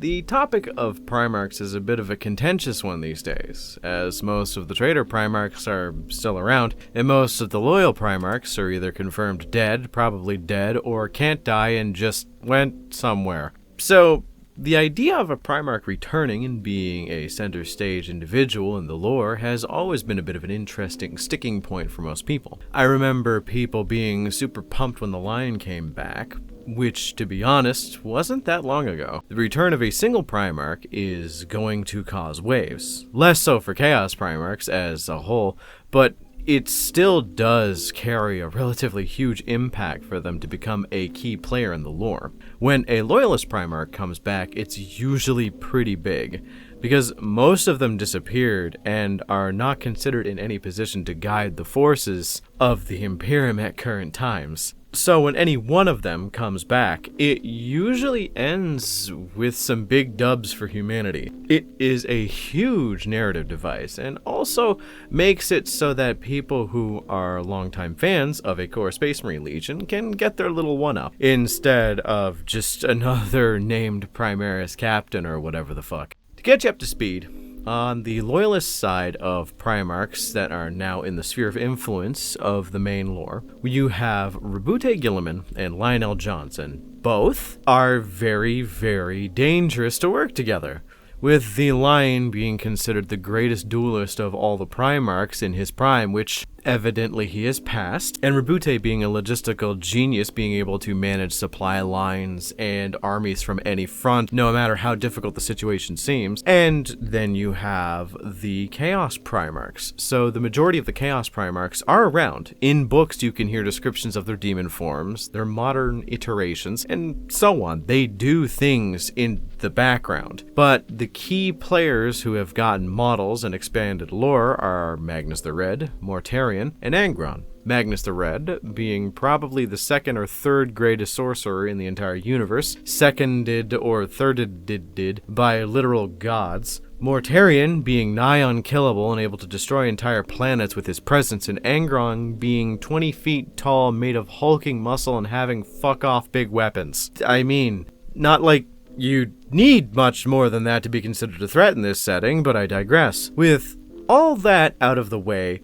The topic of primarchs is a bit of a contentious one these days, as most of the traitor primarchs are still around, and most of the loyal primarchs are either confirmed dead, probably dead, or can't die and just went somewhere. So, the idea of a primarch returning and being a center stage individual in the lore has always been a bit of an interesting sticking point for most people. I remember people being super pumped when the Lion came back, which, to be honest, wasn't that long ago. The return of a single primarch is going to cause waves. Less so for Chaos Primarchs as a whole, but it still does carry a relatively huge impact for them to become a key player in the lore. When a Loyalist Primarch comes back, it's usually pretty big, because most of them disappeared and are not considered in any position to guide the forces of the Imperium at current times. So when any one of them comes back, it usually ends with some big dubs for humanity. It is a huge narrative device, and also makes it so that people who are longtime fans of a core Space Marine Legion can get their little one-up, instead of just another named Primaris Captain or whatever the fuck. To get you up to speed, on the Loyalist side of Primarchs that are now in the sphere of influence of the main lore, you have Rabute Gilliman and Lionel Johnson. Both are very, very dangerous to work together, with the Lion being considered the greatest duelist of all the Primarchs in his prime, which evidently he has passed, and Rabute being a logistical genius, being able to manage supply lines and armies from any front, no matter how difficult the situation seems. And then you have the Chaos Primarchs. So the majority of the Chaos Primarchs are around. In books, you can hear descriptions of their demon forms, their modern iterations, and so on. They do things in the background. But the key players who have gotten models and expanded lore are Magnus the Red, Mortarion, and Angron. Magnus the Red being probably the second or third greatest sorcerer in the entire universe, seconded or thirded by literal gods. Mortarion being nigh unkillable and able to destroy entire planets with his presence, and Angron being 20 feet tall, made of hulking muscle and having fuck-off big weapons. I mean, not like you need much more than that to be considered a threat in this setting, but I digress. With all that out of the way,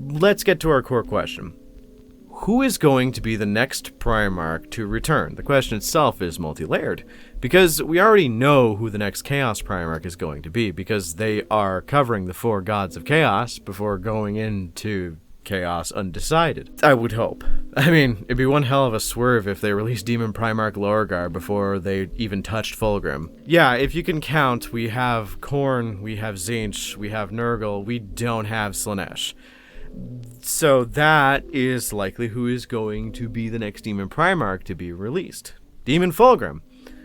let's get to our core question. Who is going to be the next Primarch to return? The question itself is multi-layered, because we already know who the next Chaos Primarch is going to be, because they are covering the 4 gods of Chaos before going into Chaos undecided. I would hope. I mean, it'd be one hell of a swerve if they released Demon Primarch Lorgar before they even touched Fulgrim. Yeah, if you can count, we have Khorne, we have Tzeentch, we have Nurgle, we don't have Slaanesh. So that is likely who is going to be the next Demon Primarch to be released. Demon Fulgrim,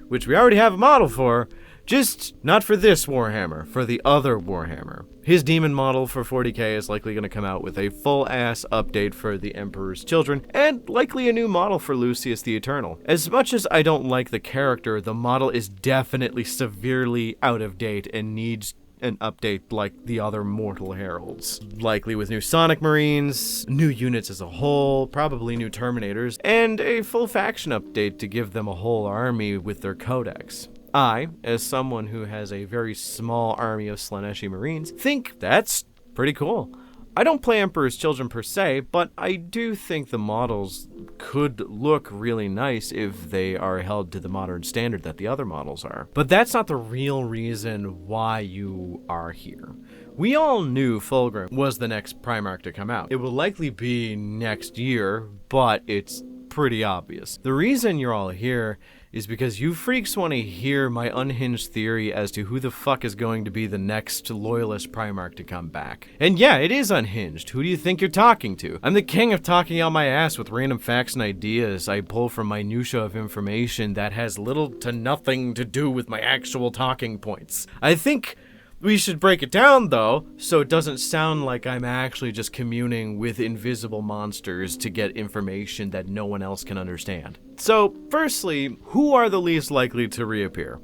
which we already have a model for, just not for this Warhammer, for the other Warhammer. His demon model for 40k is likely going to come out with a full-ass update for the Emperor's Children, and likely a new model for Lucius the Eternal. As much as I don't like the character, the model is definitely severely out of date and needs an update like the other Mortal Heralds. Likely with new Sonic Marines, new units as a whole, probably new Terminators, and a full faction update to give them a whole army with their codex. I, as someone who has a very small army of Slaaneshi Marines, think that's pretty cool. I don't play Emperor's Children per se, but I do think the models could look really nice if they are held to the modern standard that the other models are. But that's not the real reason why you are here. We all knew Fulgrim was the next Primarch to come out. It will likely be next year, but it's pretty obvious. The reason you're all here is because you freaks want to hear my unhinged theory as to who the fuck is going to be the next Loyalist Primarch to come back. And yeah, it is unhinged. Who do you think you're talking to? I'm the king of talking out my ass with random facts and ideas I pull from minutia of information that has little to nothing to do with my actual talking points. I think we should break it down, though, so it doesn't sound like I'm actually just communing with invisible monsters to get information that no one else can understand. So, firstly, who are the least likely to reappear?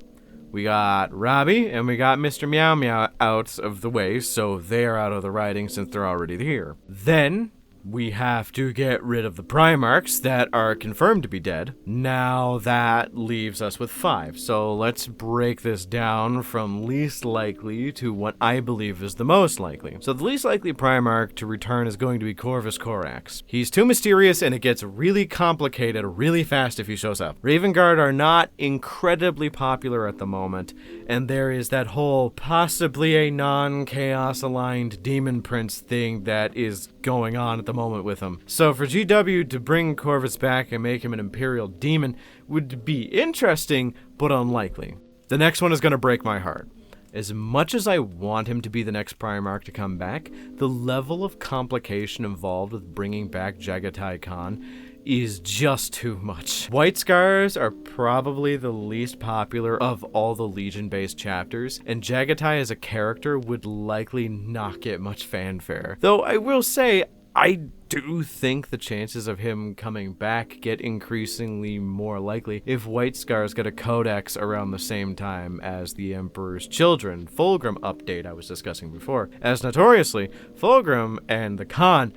We got Robbie and we got Mr. Meow Meow out of the way, so they're out of the writing since they're already here. Then, we have to get rid of the Primarchs that are confirmed to be dead. Now that leaves us with 5. So let's break this down from least likely to what I believe is the most likely. So the least likely Primarch to return is going to be Corvus Corax. He's too mysterious and it gets really complicated really fast if he shows up. Raven Guard are not incredibly popular at the moment, and there is that whole possibly a non-chaos aligned Demon Prince thing that is going on at the moment with him. So for GW to bring Corvus back and make him an Imperial Demon would be interesting, but unlikely. The next one is going to break my heart. As much as I want him to be the next Primarch to come back, the level of complication involved with bringing back Jagatai Khan is just too much. White Scars are probably the least popular of all the Legion-based chapters, and Jagatai as a character would likely not get much fanfare. Though I will say, I do think the chances of him coming back get increasingly more likely if White Scars get a codex around the same time as the Emperor's Children Fulgrim update I was discussing before. As notoriously, Fulgrim and the Khan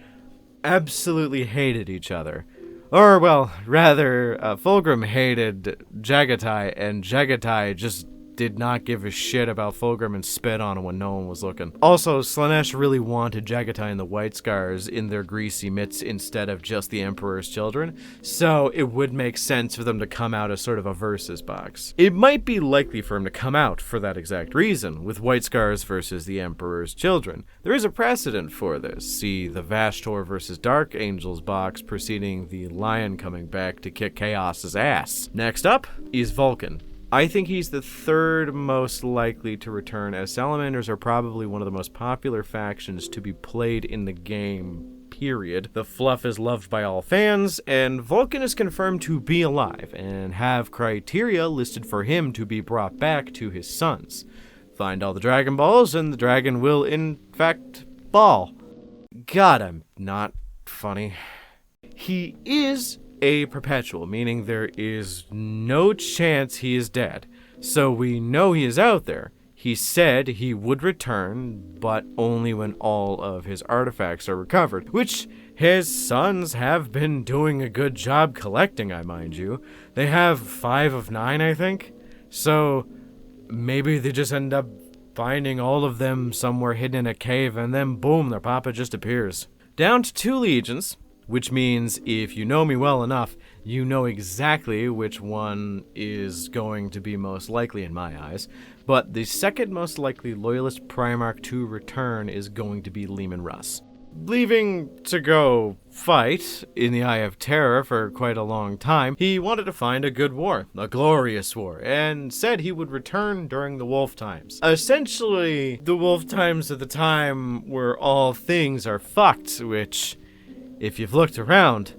absolutely hated each other. Or, well, rather, Fulgrim hated Jagatai, and Jagatai just did not give a shit about Fulgrim and spit on him when no one was looking. Also, Slaanesh really wanted Jagatai and the White Scars in their greasy mitts instead of just the Emperor's Children, so it would make sense for them to come out as sort of a versus box. It might be likely for him to come out for that exact reason, with White Scars versus the Emperor's Children. There is a precedent for this. See the Vashtor versus Dark Angels box preceding the Lion coming back to kick Chaos's ass. Next up is Vulcan. I think he's the third most likely to return, as Salamanders are probably one of the most popular factions to be played in the game, period. The fluff is loved by all fans, and Vulcan is confirmed to be alive, and have criteria listed for him to be brought back to his sons. Find all the Dragon Balls, and the dragon will, in fact, ball. God, I'm not funny. He is a perpetual, meaning there is no chance he is dead. So we know he is out there. He said he would return, but only when all of his artifacts are recovered, which his sons have been doing a good job collecting, I mind you. They have 5 of 9, I think. So maybe they just end up finding all of them somewhere hidden in a cave, and then boom, their papa just appears. Down to 2 legions, which means if you know me well enough, you know exactly which one is going to be most likely in my eyes. But the second most likely Loyalist Primarch to return is going to be Leman Russ. Leaving to go fight in the Eye of Terror for quite a long time, he wanted to find a good war, a glorious war, and said he would return during the Wolf Times. Essentially, the Wolf Times at the time where all things are fucked, which, if you've looked around,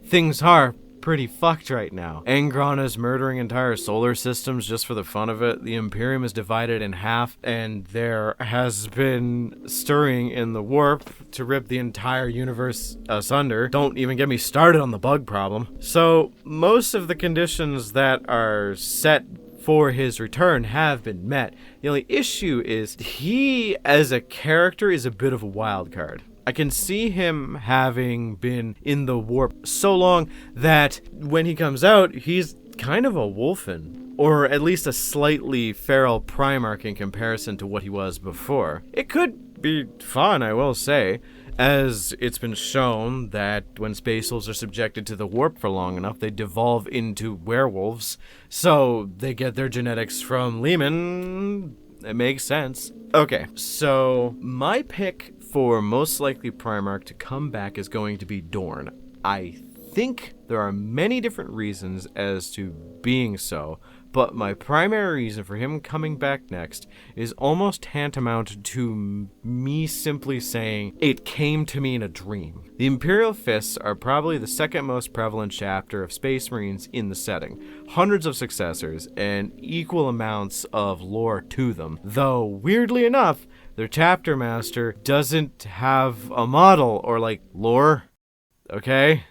things are pretty fucked right now. Angron is murdering entire solar systems just for the fun of it. The Imperium is divided in half, and there has been stirring in the warp to rip the entire universe asunder. Don't even get me started on the bug problem. So most of the conditions that are set for his return have been met. The only issue is he, as a character, is a bit of a wild card. I can see him having been in the warp so long that when he comes out, he's kind of a wolfen, or at least a slightly feral Primarch in comparison to what he was before. It could be fun, I will say, as it's been shown that when Space Wolves are subjected to the warp for long enough, they devolve into werewolves, so they get their genetics from Leman. It makes sense. Okay, so my pick for most likely Primarch to come back is going to be Dorn. I think there are many different reasons as to being so, but my primary reason for him coming back next is almost tantamount to me simply saying, it came to me in a dream. The Imperial Fists are probably the second most prevalent chapter of Space Marines in the setting. Hundreds of successors and equal amounts of lore to them, though weirdly enough, their chapter master doesn't have a model or lore, okay?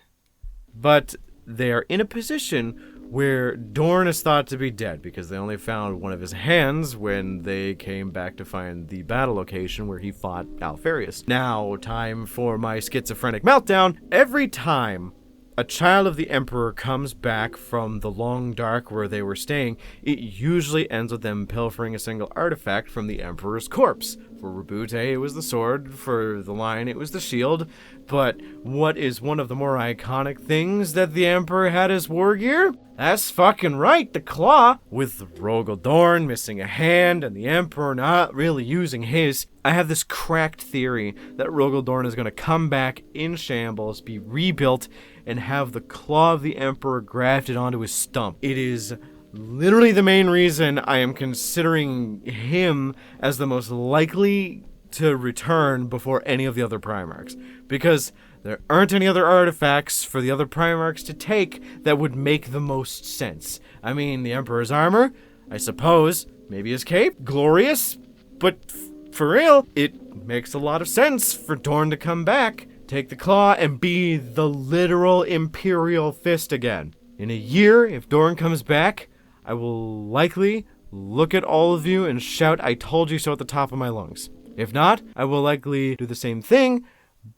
But they are in a position where Dorn is thought to be dead because they only found one of his hands when they came back to find the battle location where he fought Alfarius. Now, time for my schizophrenic meltdown. Every time a child of the Emperor comes back from the long dark where they were staying, it usually ends with them pilfering a single artifact from the Emperor's corpse. For Rabute, it was the sword. For the Lion, it was the shield. But what is one of the more iconic things that the Emperor had as war gear? That's fucking right, the claw. With Rogel Dorn missing a hand and the Emperor not really using his, I have this cracked theory that Rogel Dorn is going to come back in shambles, be rebuilt, and have the claw of the Emperor grafted onto his stump. It is literally the main reason I am considering him as the most likely to return before any of the other Primarchs, because there aren't any other artifacts for the other Primarchs to take that would make the most sense. I mean, the Emperor's armor, I suppose, maybe his cape, glorious, but for real, it makes a lot of sense for Dorn to come back, take the claw, and be the literal Imperial Fist again. In a year, if Dorn comes back, I will likely look at all of you and shout, "I told you so" at the top of my lungs. If not, I will likely do the same thing,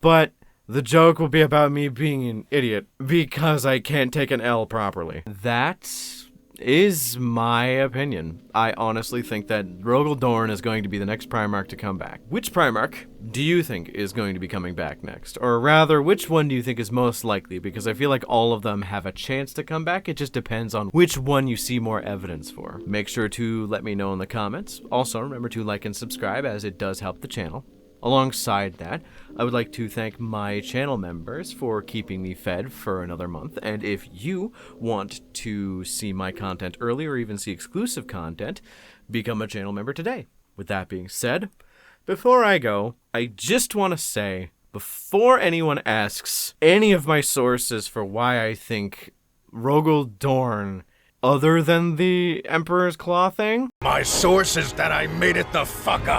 but the joke will be about me being an idiot because I can't take an L properly. That is my opinion. I honestly think that Rogel Dorn is going to be the next Primarch to come back. Which Primarch do you think is going to be coming back next? Or rather, which one do you think is most likely? Because I feel like all of them have a chance to come back. It just depends on which one you see more evidence for. Make sure to let me know in the comments. Also, remember to like and subscribe, as it does help the channel. Alongside that, I would like to thank my channel members for keeping me fed for another month, and if you want to see my content early or even see exclusive content, become a channel member today. With that being said, before I go, I just want to say, before anyone asks any of my sources for why I think Rogel Dorn, other than the Emperor's Claw thing, my source is that I made it the fuck up.